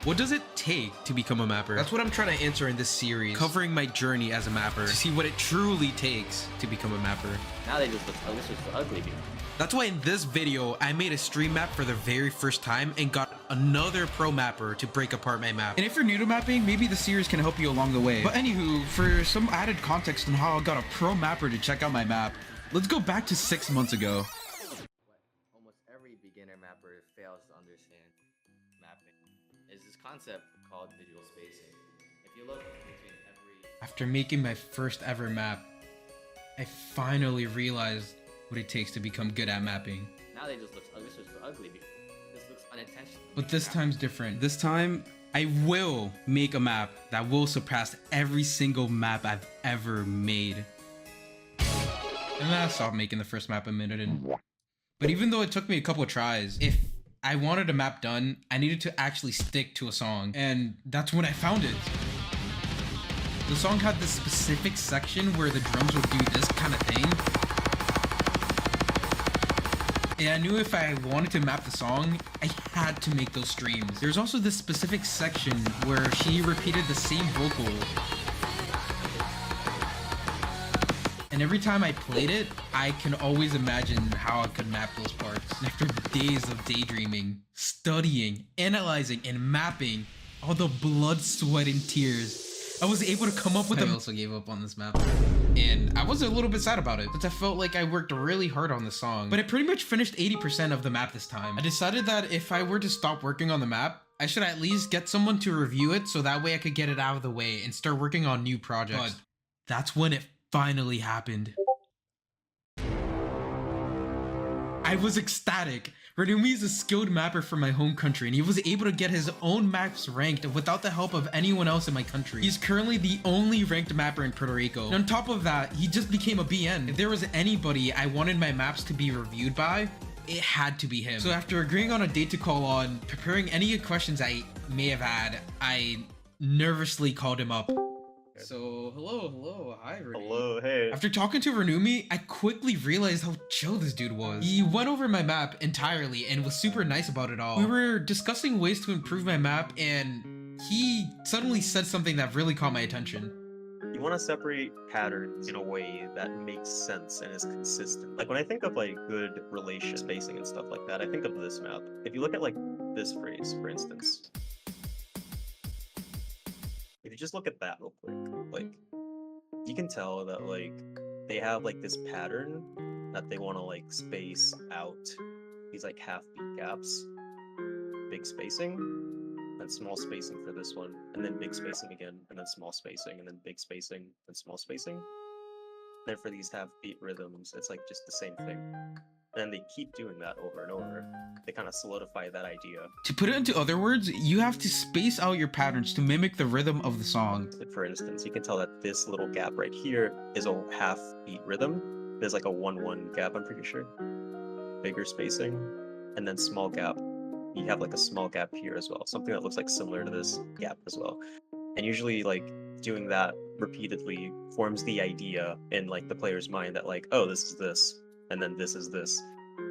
What does it take to become a mapper? That's what I'm trying to answer in this series, covering my journey as a mapper to see what it truly takes to become a mapper. Now they just look ugly. That's why in this video, I made a stream map for the very first time and got another pro mapper to break apart my map. And if you're new to mapping, maybe the series can help you along the way. But anywho, for some added context on how I got a pro mapper to check out my map, let's go back to 6 months ago. Almost every beginner mapper fails to understand mapping is this concept called visual spacing. If you look between After making my first ever map, I finally realized what it takes to become good at mapping. now they just look ugly. This looks unintentional. But this time's different. This time, I will make a map that will surpass every single map I've ever made. And then I stopped making the first map a minute in. But even though it took me a couple of tries, if I wanted a map done, I needed to actually stick to a song. And that's when I found it. The song had this specific section where the drums would do this kind of thing. And I knew if I wanted to map the song, I had to make those streams. There's also this specific section where she repeated the same vocal. And every time I played it, I can always imagine how I could map those parts. And after days of daydreaming, studying, analyzing, and mapping, all the blood, sweat, and tears, I was able to come up with I also gave up on this map. And I was a little bit sad about it, since I felt like I worked really hard on the song. But I pretty much finished 80% of the map this time. I decided that if I were to stop working on the map, I should at least get someone to review it so that way I could get it out of the way and start working on new projects. But that's when it finally happened. I was ecstatic. Renumi is a skilled mapper from my home country, and he was able to get his own maps ranked without the help of anyone else in my country. He's currently the only ranked mapper in Puerto Rico. And on top of that, he just became a BN. If there was anybody I wanted my maps to be reviewed by, it had to be him. So after agreeing on a date to call on, preparing any questions I may have had, I nervously called him up. So, hello, hi Renumi. Hello, hey. After talking to Renumi, I quickly realized how chill this dude was. He went over my map entirely and was super nice about it all. We were discussing ways to improve my map, and he suddenly said something that really caught my attention. You want to separate patterns in a way that makes sense and is consistent. Like when I think of like good relation spacing and stuff like that, I think of this map. If you look at like this phrase, for instance, if you just look at that real quick, like you can tell that like they have like this pattern that they want to like space out these like half beat gaps, big spacing, and small spacing for this one, and then big spacing again, and then small spacing, and then big spacing, and small spacing. Then for these half beat rhythms, it's like just the same thing. And they keep doing that over and over. They kind of solidify that idea. To put it into other words, you have to space out your patterns to mimic the rhythm of the song. For instance, you can tell that this little gap right here is a half beat rhythm. There's like a 1-1 gap, I'm pretty sure. Bigger spacing, and then small gap. You have like a small gap here as well. Something that looks like similar to this gap as well. And usually like doing that repeatedly forms the idea in like the player's mind that like, oh, this is this, and then this is this.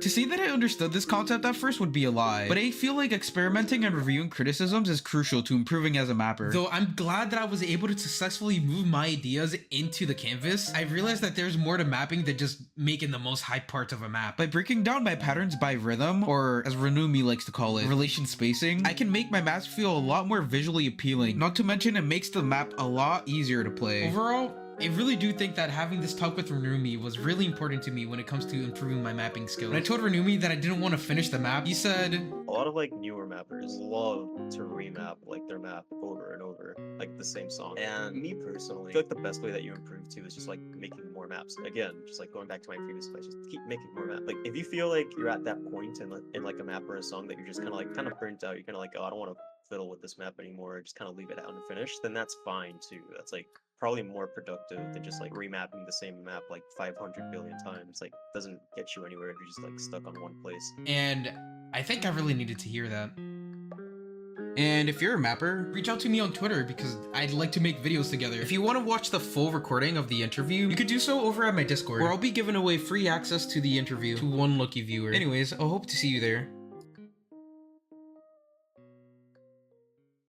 To say that I understood this concept at first would be a lie, but I feel like experimenting and reviewing criticisms is crucial to improving as a mapper. Though I'm glad that I was able to successfully move my ideas into the canvas, I realized that there's more to mapping than just making the most hype parts of a map. By breaking down my patterns by rhythm, or as Renumi likes to call it, relation spacing, I can make my maps feel a lot more visually appealing. Not to mention it makes the map a lot easier to play. Overall, I really do think that having this talk with Renumi was really important to me when it comes to improving my mapping skills. When I told Renumi that I didn't want to finish the map, he said, A lot of like newer mappers love to remap like their map over and over, like the same song. And me personally, I feel like the best way that you improve to is just like making more maps. Again, just like going back to my previous place, just keep making more maps. Like if you feel like you're at that point in like a map or a song that you're just kind of burnt out, you're kind of like, oh, I don't want to fiddle with this map anymore, just kind of leave it out and finish, then that's fine too. That's like probably more productive than just like remapping the same map like 500 billion times. Like doesn't get you anywhere if you're just like stuck on one place. And I think I really needed to hear that. And if you're a mapper, Reach out to me on Twitter because I'd like to make videos together. If you want to watch the full recording of the interview, you could do so over at my Discord, where I'll be giving away free access to the interview to one lucky viewer. Anyways, I'll hope to see you there.